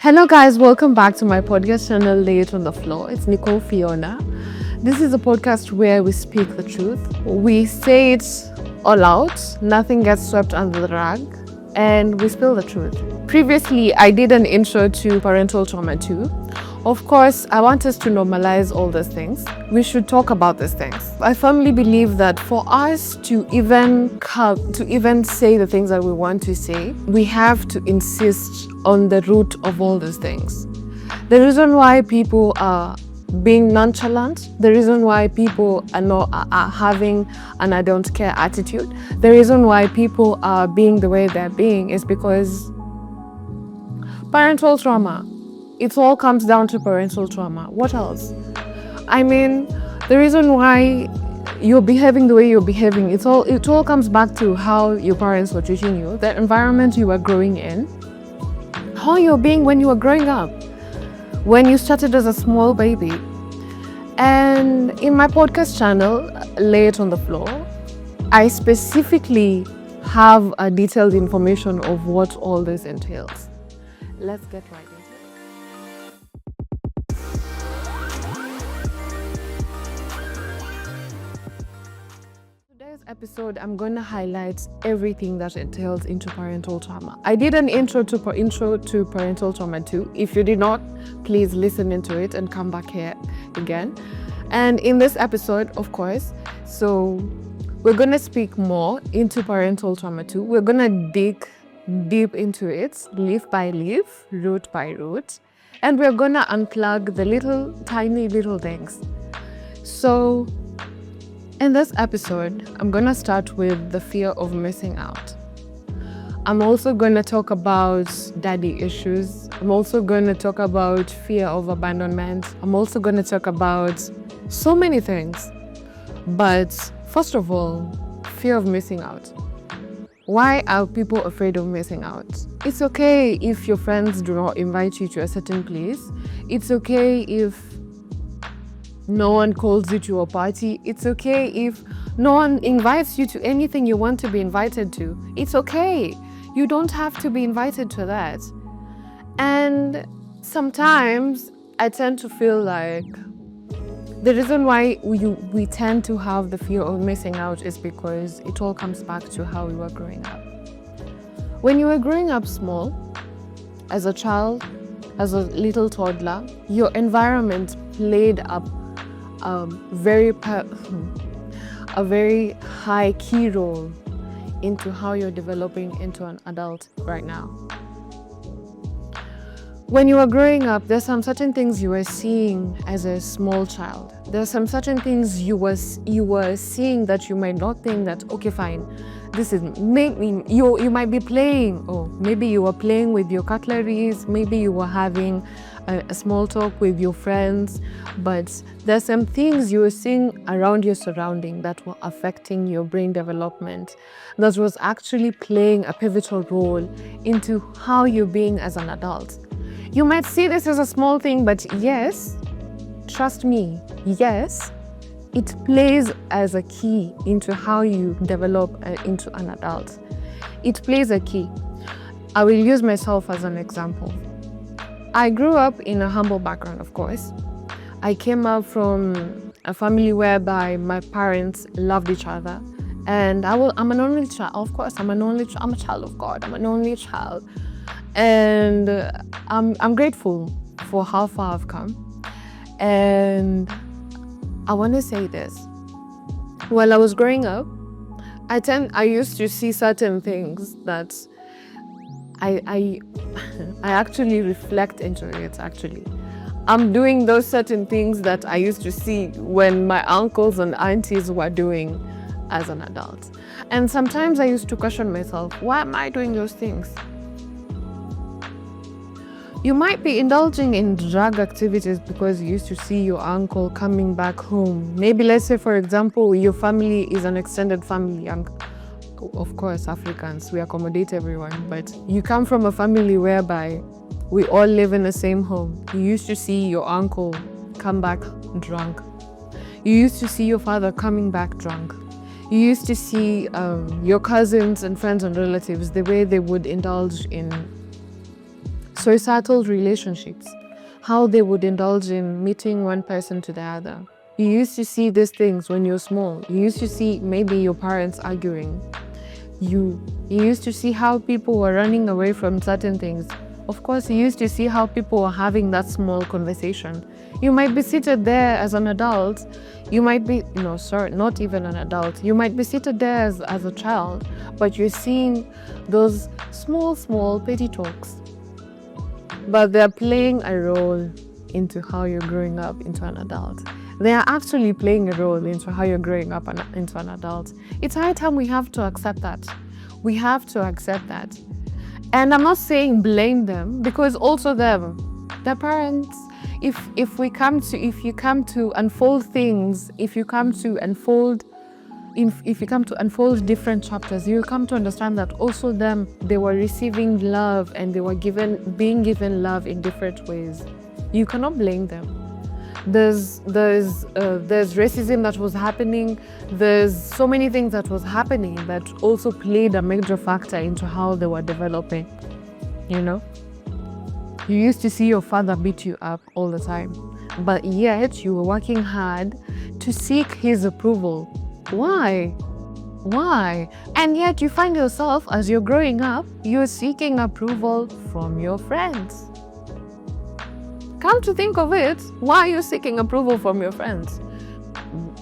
Hello guys, welcome back to my podcast channel, Lay It on the Floor. It's Nicole Fiona. This is a podcast where we speak the truth. We say it all out, nothing gets swept under the rug, and we spill the truth. Previously, I did an intro to Parental Trauma 2. Of course, I want us to normalize all these things. We should talk about these things. I firmly believe that for us to even say the things that we want to say, we have to insist on the root of all these things. The reason why people are being nonchalant, the reason why people are having an I don't care attitude, the reason why people are being the way they're being is because parental trauma. It all comes down to parental trauma. What else? I mean, the reason why you're behaving the way you're behaving, it all comes back to how your parents were treating you, the environment you were growing in, how you're being when you were growing up, when you started as a small baby. And in my podcast channel, Lay It on the Floor, I specifically have a detailed information of what all this entails. Let's get right into it. Today's episode, I'm going to highlight everything that entails into parental trauma. I did an intro to Parental Trauma 2. If you did not, please listen into it and come back here again. And in this episode, of course, so we're going to speak more into Parental Trauma 2. We're going to dig deep into it, leaf by leaf, root by root, and we're going to unplug the tiny little things. So in this episode, I'm going to start with the fear of missing out. I'm also going to talk about daddy issues. I'm also going to talk about fear of abandonment. I'm also going to talk about so many things. But first of all, fear of missing out. Why are people afraid of missing out? It's okay if your friends do not invite you to a certain place. It's okay if no one calls you to a party. It's okay if no one invites you to anything you want to be invited to. It's okay. You don't have to be invited to that. And sometimes I tend to feel like the reason why we tend to have the fear of missing out is because it all comes back to how we were growing up. When you were growing up small, as a child, as a little toddler, your environment played a very high key role into how you're developing into an adult right now. When you were growing up, there's some certain things you were seeing as a small child. There's some certain things you were seeing that you might not think that, okay, fine, this is maybe you might be playing, or maybe you were playing with your cutleries, maybe you were having a small talk with your friends, but there's some things you were seeing around your surrounding that were affecting your brain development, that was actually playing a pivotal role into how you're being as an adult. You might see this as a small thing, but yes, trust me, yes, it plays as a key into how you develop into an adult. It plays a key. I will use myself as an example. I grew up in a humble background, of course. I came up from a family whereby my parents loved each other. And I'm an only child, of course. I'm a child of God. I'm an only child. And I'm grateful for how far I've come. And I want to say this. While I was growing up, I used to see certain things that I actually reflect into it, actually. I'm doing those certain things that I used to see when my uncles and aunties were doing as an adult. And sometimes I used to question myself, why am I doing those things? You might be indulging in drug activities because you used to see your uncle coming back home. Maybe let's say, for example, your family is an extended family. Of course, Africans, we accommodate everyone, but you come from a family whereby we all live in the same home. You used to see your uncle come back drunk. You used to see your father coming back drunk. You used to see your cousins and friends and relatives, the way they would indulge in societal relationships, how they would indulge in meeting one person to the other. You used to see these things when you're small. You used to see maybe your parents arguing. You used to see how people were running away from certain things. Of course, you used to see how people were having that small conversation. You might be seated there as an adult. You might be, not even an adult. You might be seated there as a child, but you're seeing those small, petty talks. But they're playing a role into how you're growing up into an adult. They are actually playing a role into how you're growing up into an adult. It's high time we have to accept that. We have to accept that. And I'm not saying blame them, because also them, their parents, if you come to unfold things, if you come to unfold different chapters, you'll come to understand that also them, they were receiving love and they were being given love in different ways. You cannot blame them. There's racism that was happening. There's so many things that was happening that also played a major factor into how they were developing. You used to see your father beat you up all the time, but yet you were working hard to seek his approval. Why? And yet you find yourself, as you're growing up, you're seeking approval from your friends. Come to think of it, why are you seeking approval from your friends?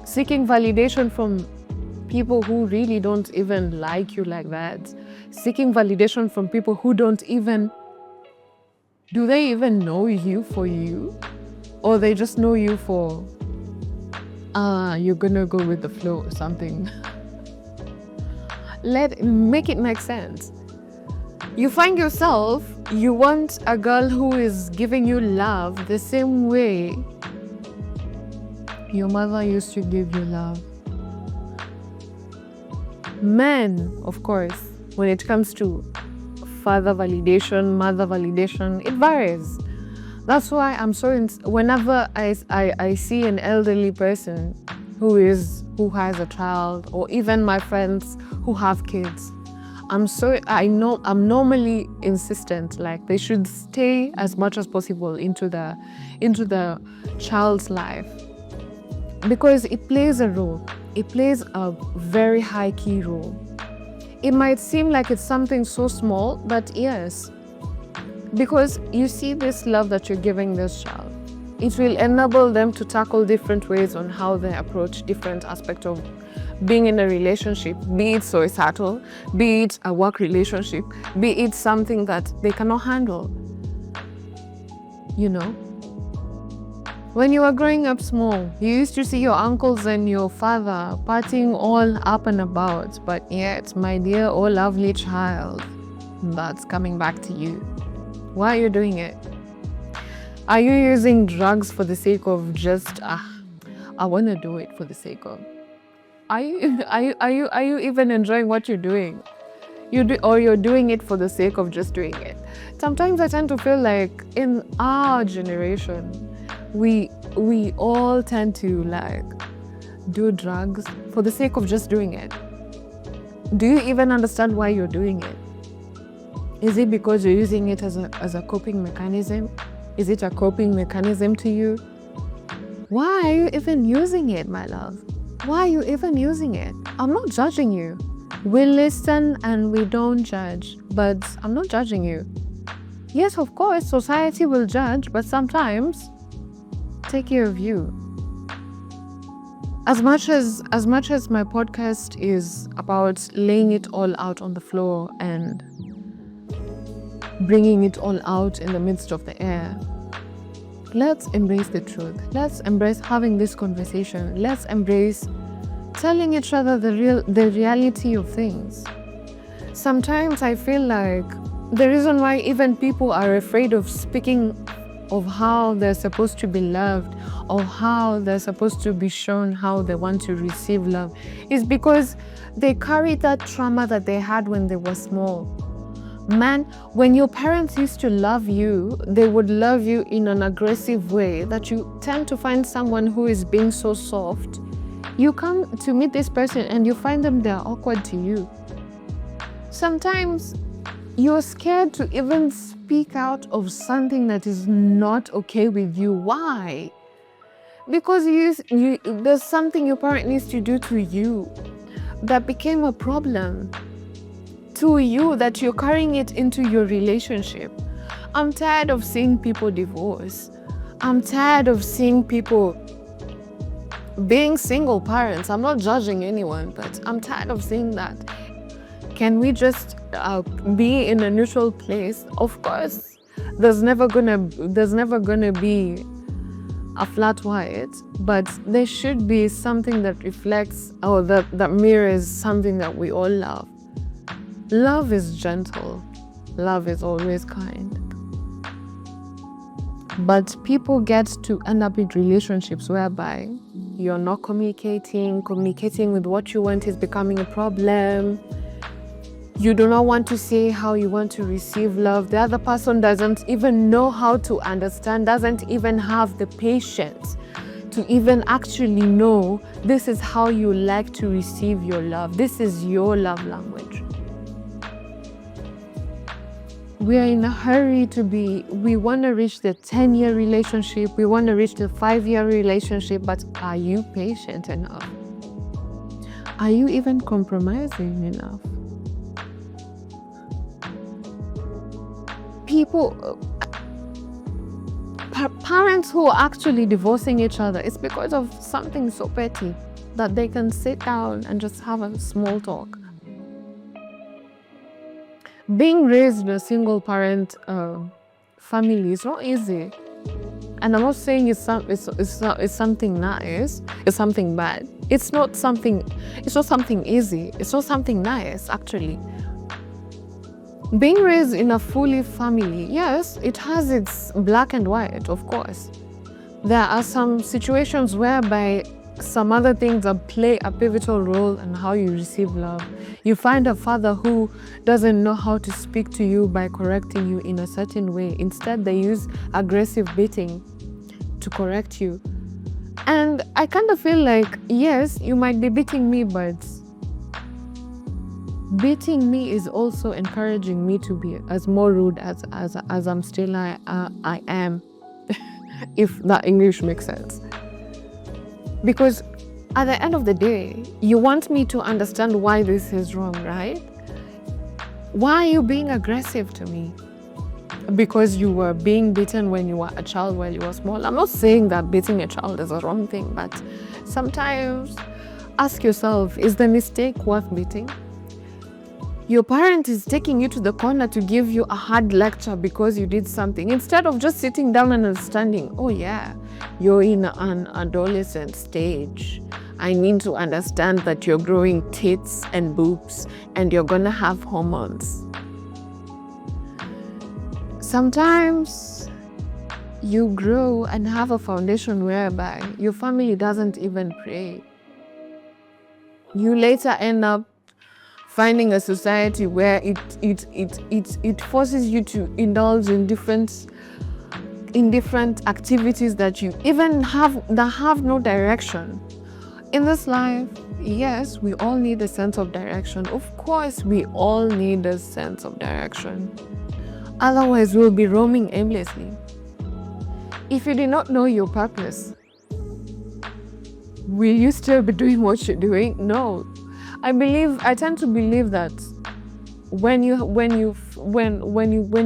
Seeking validation from people who really don't even like you like that. Seeking validation from people who do they even know you for you? Or they just know you for, you're gonna go with the flow or something. Make it make sense. You find yourself, you want a girl who is giving you love the same way your mother used to give you love. Men, of course, when it comes to father validation, mother validation, it varies. That's why I'm so whenever I see an elderly person who has a child, or even my friends who have kids, I'm normally insistent, like they should stay as much as possible into the child's life, because it plays a role. It plays a very high key role. It might seem like it's something so small, but yes, because you see this love that you're giving this child, it will enable them to tackle different ways on how they approach different aspects of being in a relationship, be it societal, be it a work relationship, be it something that they cannot handle. When you were growing up small, you used to see your uncles and your father partying all up and about, but yet, my dear, oh lovely child, that's coming back to you. Why are you doing it? Are you using drugs for the sake of just, I want to do it for the sake of? Are you even enjoying what you're doing? Or you're doing it for the sake of just doing it? Sometimes I tend to feel like in our generation, we all tend to do drugs for the sake of just doing it. Do you even understand why you're doing it? Is it because you're using it as a coping mechanism? Is it a coping mechanism to you? Why are you even using it, my love? Why are you even using it? I'm not judging you. We listen and we don't judge, but I'm not judging you. Yes, of course, society will judge, but sometimes take care of you. As much as my podcast is about laying it all out on the floor and bringing it all out in the midst of the air, let's embrace the truth. Let's embrace having this conversation. Let's embrace telling each other the reality of things. Sometimes I feel like the reason why even people are afraid of speaking of how they're supposed to be loved or how they're supposed to be shown how they want to receive love is because they carry that trauma that they had when they were small. Man, when your parents used to love you, they would love you in an aggressive way that you tend to find someone who is being so soft. You come to meet this person and you find them, they're awkward to you. Sometimes you're scared to even speak out of something that is not okay with you. Why? Because there's something your parent needs to do to you that became a problem to you, that you're carrying it into your relationship. I'm tired of seeing people divorce. I'm tired of seeing people being single parents. I'm not judging anyone, but I'm tired of seeing that. Can we just be in a neutral place? Of course, there's never gonna be a flat white, but there should be something that reflects or that mirrors something that we all love. Love is gentle. Love is always kind. But people get to end up in relationships whereby you're not communicating with what you want is becoming a problem. You do not want to say how you want to receive love. The other person doesn't even know how to understand, doesn't even have the patience to even actually know this is how you like to receive your love. This is your love language. We are in a hurry we want to reach the 10-year relationship, we want to reach the 5-year relationship, but are you patient enough? Are you even compromising enough? Parents who are actually divorcing each other, it's because of something so petty that they can sit down and just have a small talk. Being raised in a single parent family is not easy. And I'm not saying it's something nice, it's something bad. It's not something easy, it's not something nice actually. Being raised in a fully family, yes, it has its black and white, of course. There are some situations whereby some other things that play a pivotal role in how you receive love. You find a father who doesn't know how to speak to you by correcting you in a certain way. Instead, they use aggressive beating to correct you. And I kind of feel like, yes, you might be beating me, but beating me is also encouraging me to be as more rude as I'm still I am, if that English makes sense. Because at the end of the day, you want me to understand why this is wrong, right? Why are you being aggressive to me? Because you were being beaten when you were a child, while you were small. I'm not saying that beating a child is a wrong thing, but sometimes ask yourself, is the mistake worth beating? Your parent is taking you to the corner to give you a hard lecture because you did something, instead of just sitting down and understanding, oh yeah, you're in an adolescent stage. I need to understand that you're growing tits and boobs and you're gonna have hormones. Sometimes you grow and have a foundation whereby your family doesn't even pray. You later end up finding a society where it forces you to indulge in different activities that you even have no direction. In this life, yes, we all need a sense of direction. Of course, we all need a sense of direction. Otherwise, we'll be roaming aimlessly. If you did not know your purpose, will you still be doing what you're doing? No. I tend to believe that when you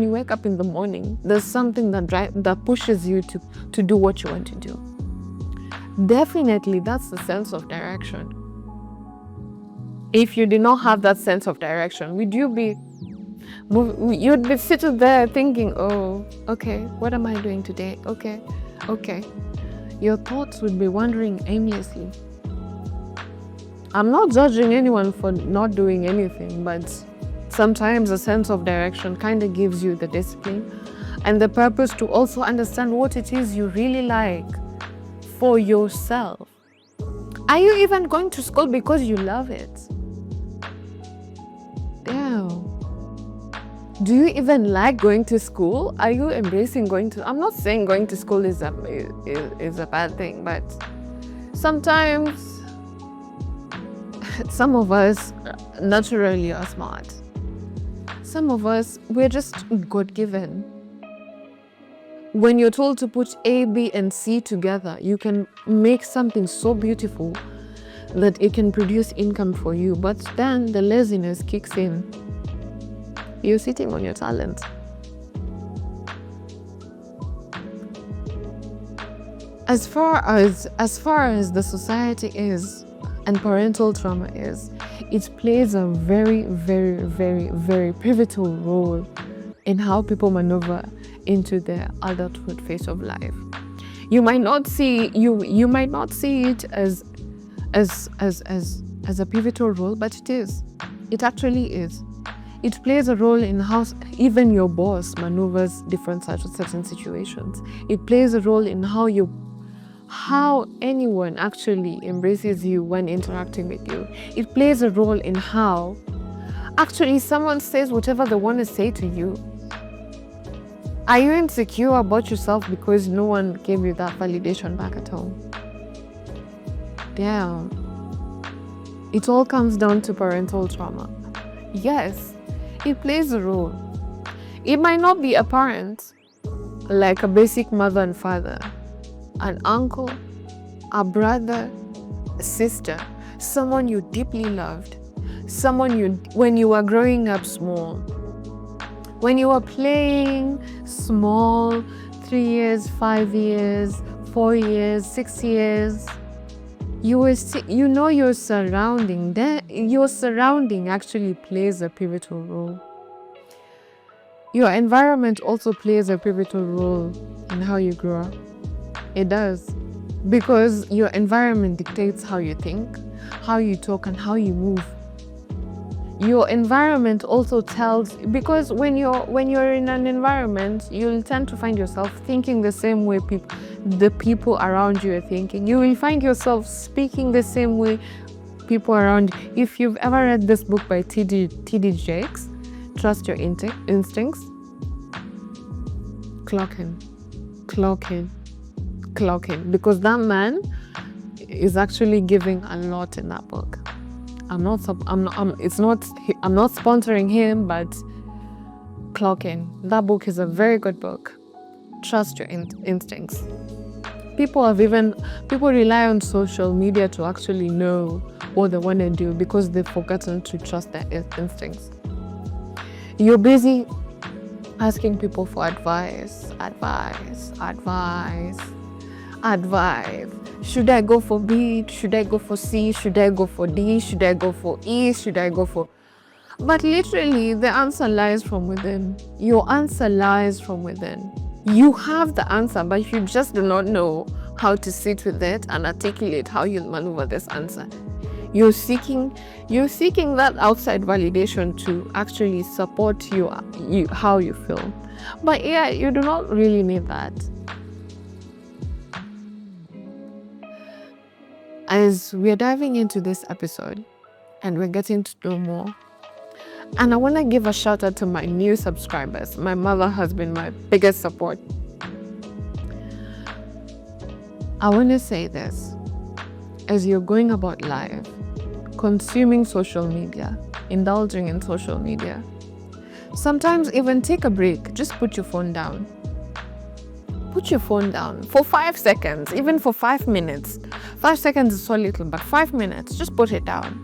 wake up in the morning, there's something that pushes you to do what you want to do. Definitely, that's the sense of direction. If you did not have that sense of direction, you'd be sitting there thinking, oh, okay, what am I doing today? Okay. Your thoughts would be wandering aimlessly. I'm not judging anyone for not doing anything, but sometimes a sense of direction kind of gives you the discipline and the purpose to also understand what it is you really like for yourself. Are you even going to school because you love it? Yeah. Do you even like going to school? Are you embracing going to... I'm not saying going to school is a bad thing, but sometimes some of us naturally are smart. Some of us, we're just God-given. When you're told to put A, B, and C together, you can make something so beautiful that it can produce income for you. But then the laziness kicks in. You're sitting on your talent. As far as the society is and parental trauma is, it plays a very, very, very, very pivotal role in how people maneuver into their adulthood phase of life. You might not see it as a pivotal role, but it is. It actually is. It plays a role in how even your boss maneuvers different certain situations. It plays a role in how anyone actually embraces you when interacting with you. It plays a role in how actually someone says whatever they want to say to you. Are you insecure about yourself because no one gave you that validation back at home? Damn. It all comes down to parental trauma. Yes, it plays a role. It might not be apparent, like a basic mother and father, an uncle, a brother, a sister, someone you deeply loved, when you were growing up small, when you were playing small, 3 years, 5 years, 4 years, 6 years, your surrounding actually plays a pivotal role. Your environment also plays a pivotal role in how you grow up. It does. Because your environment dictates how you think, how you talk, and how you move. Your environment also tells, because when you're in an environment, you'll tend to find yourself thinking the same way the people around you are thinking. You will find yourself speaking the same way people around you. If you've ever read this book by T.D. Jakes, Trust Your Instincts, clock in. Because that man is actually giving a lot in that book. I'm not sponsoring him, but clock in. That book is a very good book. Trust your instincts. People rely on social media to actually know what they want to do because they've forgotten to trust their instincts. You're busy asking people for advice. Should I go for B? Should I go for C? Should I go for D? Should I go for E? Should I go for... But literally, the answer lies from within. Your answer lies from within. You have the answer, but you just do not know how to sit with it and articulate how you'll maneuver this answer. You're seeking that outside validation to actually support you how you feel. But yeah, you do not really need that. As we're diving into this episode and we're getting to know more, and I want to give a shout out to my new subscribers. My mother has been my biggest support. I want to say this. As you're going about life, consuming social media, indulging in social media, sometimes even take a break. Just put your phone down. Put your phone down for 5 seconds, even for 5 minutes. 5 seconds is so little, but 5 minutes, just put it down.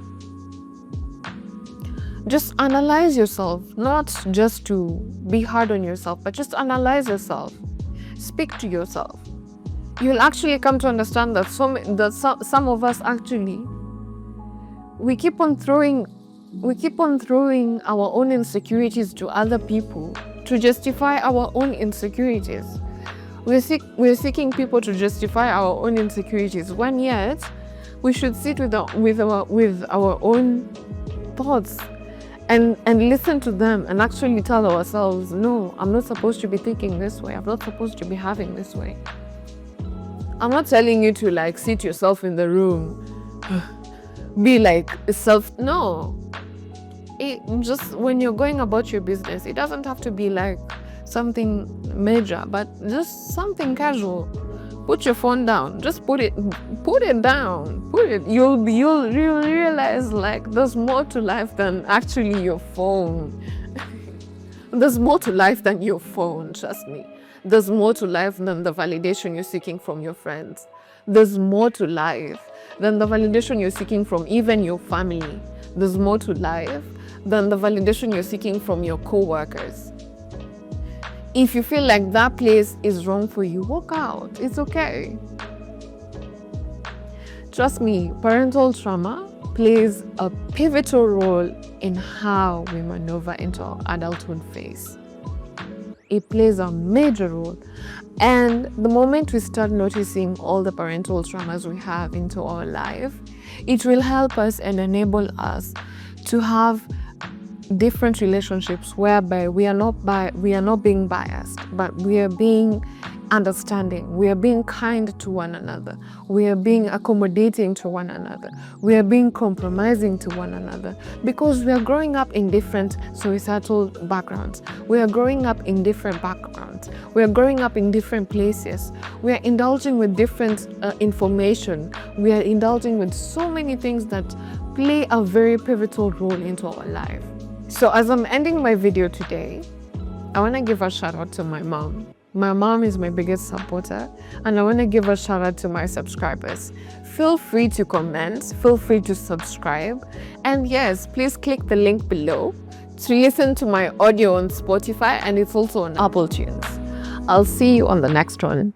Just analyze yourself, not just to be hard on yourself, but just analyze yourself. Speak to yourself. You'll actually come to understand that some of us actually, we keep on throwing our own insecurities to other people to justify our own insecurities. We're seeking people to justify our own insecurities, when yet we should sit with our own thoughts and listen to them and actually tell ourselves, no, I'm not supposed to be thinking this way. I'm not supposed to be having this way. I'm not telling you to sit yourself in the room, be no. Just when you're going about your business, it doesn't have to be something major, but just something casual. Put your phone down. Just put it down. You'll realize there's more to life than actually your phone. There's more to life than your phone, trust me. There's more to life than the validation you're seeking from your friends. There's more to life than the validation you're seeking from even your family. There's more to life than the validation you're seeking from your co-workers. If you feel like that place is wrong for you, walk out. It's okay. Trust me, parental trauma plays a pivotal role in how we maneuver into our adulthood phase. It plays a major role. And the moment we start noticing all the parental traumas we have into our life, it will help us and enable us to have different relationships whereby we are not being biased, but we are being understanding, we are being kind to one another, we are being accommodating to one another, we are being compromising to one another, because we are growing up in different societal backgrounds, we are growing up in different backgrounds, we are growing up in different places, we are indulging with different information, we are indulging with so many things that play a very pivotal role into our life. So as I'm ending my video today, I want to give a shout out to my mom. My mom is my biggest supporter, and I want to give a shout out to my subscribers. Feel free to comment, feel free to subscribe, and yes, please click the link below to listen to my audio on Spotify, and it's also on Apple Tunes. I'll see you on the next one.